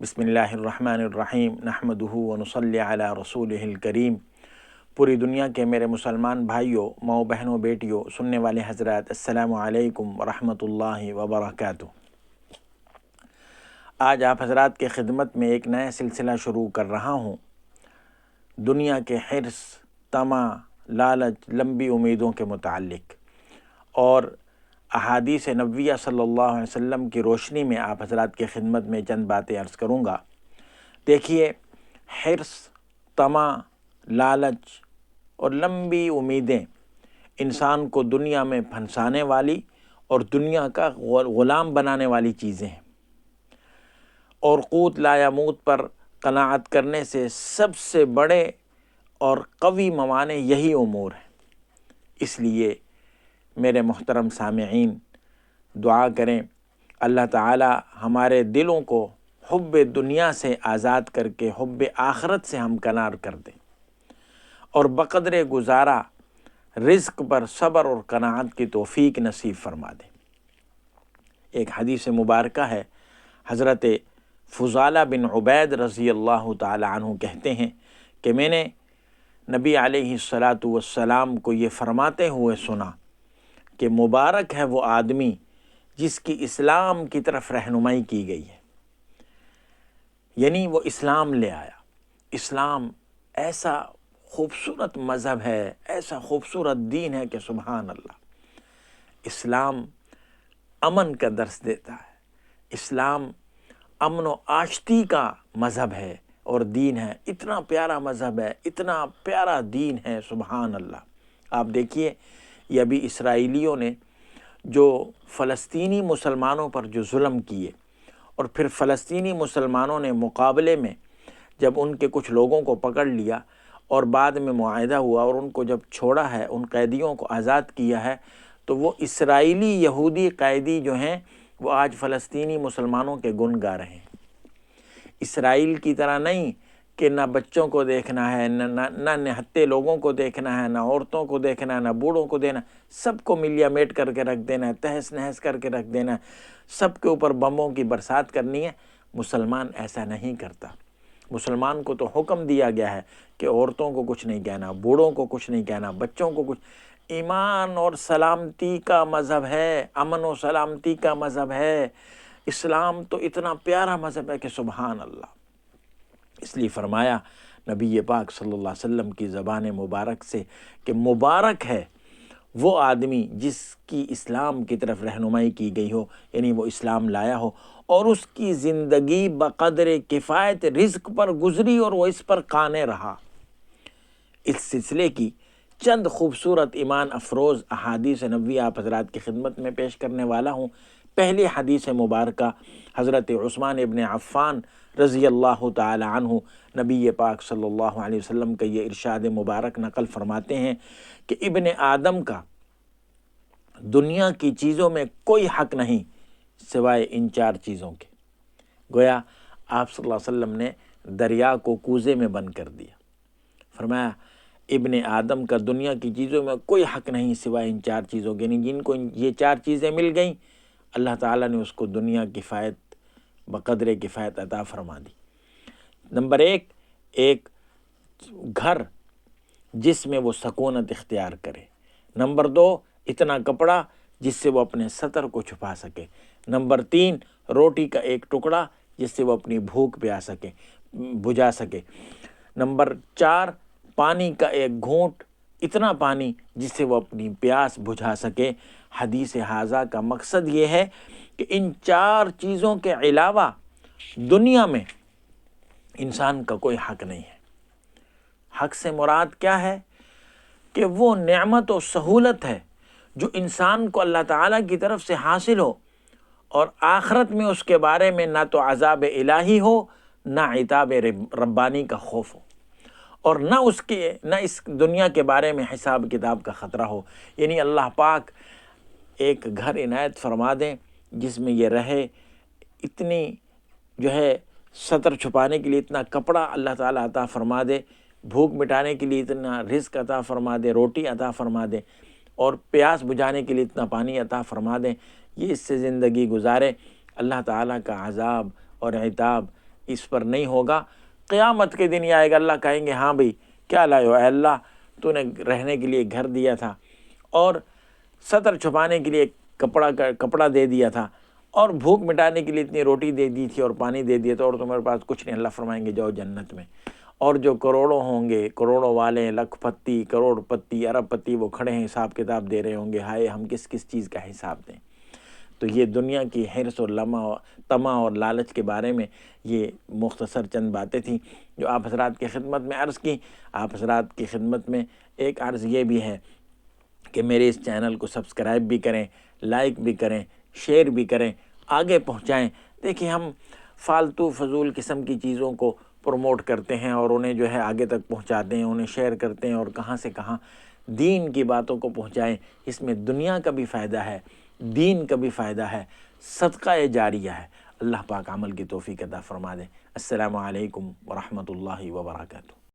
بسم اللہ الرحمن الرحیم نحمدہ ونصلی علی رسولہ الکریم۔ پوری دنیا کے میرے مسلمان بھائیوں، ماؤں بہنوں، بیٹیوں، سننے والے حضرات، السلام علیکم ورحمۃ اللہ وبرکاتہ۔ آج آپ حضرات کے خدمت میں ایک نیا سلسلہ شروع کر رہا ہوں، دنیا کے حرص، طمع، لالچ، لمبی امیدوں کے متعلق، اور احادیث نبویہ صلی اللہ علیہ وسلم کی روشنی میں آپ حضرات کے خدمت میں چند باتیں عرض کروں گا۔ دیکھیے، حرص، طمع، لالچ اور لمبی امیدیں انسان کو دنیا میں پھنسانے والی اور دنیا کا غلام بنانے والی چیزیں ہیں، اور قوت لا یموت پر قناعت کرنے سے سب سے بڑے اور قوی موانع یہی امور ہیں۔ اس لیے میرے محترم سامعین، دعا کریں اللہ تعالی ہمارے دلوں کو حب دنیا سے آزاد کر کے حب آخرت سے ہمکنار کر دیں، اور بقدر گزارا رزق پر صبر اور قناعت کی توفیق نصیب فرما دیں۔ ایک حدیث مبارکہ ہے، حضرت فضالہ بن عبید رضی اللہ تعالی عنہ کہتے ہیں کہ میں نے نبی علیہ الصلاۃ والسلام کو یہ فرماتے ہوئے سنا کہ مبارک ہے وہ آدمی جس کی اسلام کی طرف رہنمائی کی گئی ہے، یعنی وہ اسلام لے آیا۔ اسلام ایسا خوبصورت مذہب ہے، ایسا خوبصورت دین ہے کہ سبحان اللہ۔ اسلام امن کا درس دیتا ہے، اسلام امن و آشتی کا مذہب ہے اور دین ہے۔ اتنا پیارا مذہب ہے، اتنا پیارا دین ہے، سبحان اللہ۔ آپ دیکھیے، یہ ابھی اسرائیلیوں نے جو فلسطینی مسلمانوں پر جو ظلم کیے، اور پھر فلسطینی مسلمانوں نے مقابلے میں جب ان کے کچھ لوگوں کو پکڑ لیا اور بعد میں معاہدہ ہوا اور ان کو جب چھوڑا ہے، ان قیدیوں کو آزاد کیا ہے، تو وہ اسرائیلی یہودی قیدی جو ہیں وہ آج فلسطینی مسلمانوں کے گن گا رہے ہیں۔ اسرائیل کی طرح نہیں کہ نہ بچوں کو دیکھنا ہے، نہ نہتے لوگوں کو دیکھنا ہے، نہ عورتوں کو دیکھنا ہے، نہ بوڑھوں کو دینا، سب کو ملیا میٹ کر کے رکھ دینا ہے، تہس نہس کر کے رکھ دینا ہے، سب کے اوپر بموں کی برسات کرنی ہے۔ مسلمان ایسا نہیں کرتا۔ مسلمان کو تو حکم دیا گیا ہے کہ عورتوں کو کچھ نہیں کہنا، بوڑھوں کو کچھ نہیں کہنا، بچوں کو کچھ۔ ایمان اور سلامتی کا مذہب ہے، امن و سلامتی کا مذہب ہے۔ اسلام تو اتنا پیارا مذہب ہے کہ سبحان اللہ۔ اس لیے فرمایا نبی پاک صلی اللہ علیہ وسلم کی زبان مبارک سے کہ مبارک ہے وہ آدمی جس کی اسلام کی طرف رہنمائی کی گئی ہو، یعنی وہ اسلام لایا ہو اور اس کی زندگی بقدر کفایت رزق پر گزری اور وہ اس پر قانع رہا۔ اس سلسلے کی چند خوبصورت ایمان افروز احادیث نبوی آپ حضرات کی خدمت میں پیش کرنے والا ہوں۔ پہلی حدیث مبارکہ حضرت عثمان ابن عفان رضی اللہ تعالی عنہ نبی پاک صلی اللہ علیہ وسلم کا یہ ارشاد مبارک نقل فرماتے ہیں کہ ابن آدم کا دنیا کی چیزوں میں کوئی حق نہیں سوائے ان چار چیزوں کے۔ گویا آپ صلی اللہ علیہ وسلم نے دریا کو کوزے میں بند کر دیا۔ فرمایا ابن آدم کا دنیا کی چیزوں میں کوئی حق نہیں سوائے ان چار چیزوں کے، یعنی جن کو یہ چار چیزیں مل گئیں، اللہ تعالیٰ نے اس کو دنیا کفایت بقدر کفایت عطا فرما دی۔ نمبر ایک گھر جس میں وہ سکونت اختیار کرے۔ نمبر 2، اتنا کپڑا جس سے وہ اپنے سطر کو چھپا سکے۔ نمبر 3، روٹی کا ایک ٹکڑا جس سے وہ اپنی بھوک بجھا سکے۔ نمبر 4، پانی کا ایک گھونٹ، اتنا پانی جس سے وہ اپنی پیاس بجھا سکے۔ حدیث ھذا کا مقصد یہ ہے کہ ان چار چیزوں کے علاوہ دنیا میں انسان کا کوئی حق نہیں ہے۔ حق سے مراد کیا ہے؟ کہ وہ نعمت و سہولت ہے جو انسان کو اللہ تعالیٰ کی طرف سے حاصل ہو، اور آخرت میں اس کے بارے میں نہ تو عذاب الہی ہو، نہ عتاب ربانی کا خوف ہو، اور نہ اس دنیا کے بارے میں حساب کتاب کا خطرہ ہو۔ یعنی اللہ پاک ایک گھر عنایت فرما دیں جس میں یہ رہے، اتنی جو ہے سطر چھپانے کے لیے اتنا کپڑا اللہ تعالیٰ عطا فرما دے، بھوک مٹانے کے لیے اتنا رزق عطا فرما دے، روٹی عطا فرما دے، اور پیاس بجھانے کے لیے اتنا پانی عطا فرما دیں، یہ اس سے زندگی گزارے۔ اللہ تعالیٰ کا عذاب اور عتاب اس پر نہیں ہوگا۔ قیامت کے دن یہ آئے گا، اللہ کہیں گے ہاں بھئی کیا لائے ہو؟ اے اللہ تو نے رہنے کے لیے گھر دیا تھا اور ستر چھپانے کے لیے کپڑا دے دیا تھا اور بھوک مٹانے کے لیے اتنی روٹی دے دی تھی اور پانی دے دیا تھا، اور تمہارے پاس کچھ نہیں۔ اللہ فرمائیں گے جاؤ جنت میں۔ اور جو کروڑوں ہوں گے، کروڑوں والے، لکھ پتی، کروڑ پتی، ارب پتی، وہ کھڑے ہیں حساب کتاب دے رہے ہوں گے، ہائے ہم کس کس چیز کا حساب دیں۔ تو یہ دنیا کی حرص اور طمع اور لالچ کے بارے میں یہ مختصر چند باتیں تھیں جو آپ حضرات کی خدمت میں عرض کی۔ آپ حضرات کی خدمت میں ایک عرض یہ بھی ہے کہ میرے اس چینل کو سبسکرائب بھی کریں، لائک بھی کریں، شیئر بھی کریں، آگے پہنچائیں۔ دیکھیں ہم فالتو فضول قسم کی چیزوں کو پروموٹ کرتے ہیں اور انہیں جو ہے آگے تک پہنچاتے ہیں، انہیں شیئر کرتے ہیں، اور کہاں سے کہاں دین کی باتوں کو پہنچائیں۔ اس میں دنیا کا بھی فائدہ ہے، دین کا بھی فائدہ ہے، صدقہ جاریہ ہے۔ اللہ پاک عمل کی توفیق عطا فرما دے۔ السلام علیکم ورحمۃ اللہ وبرکاتہ۔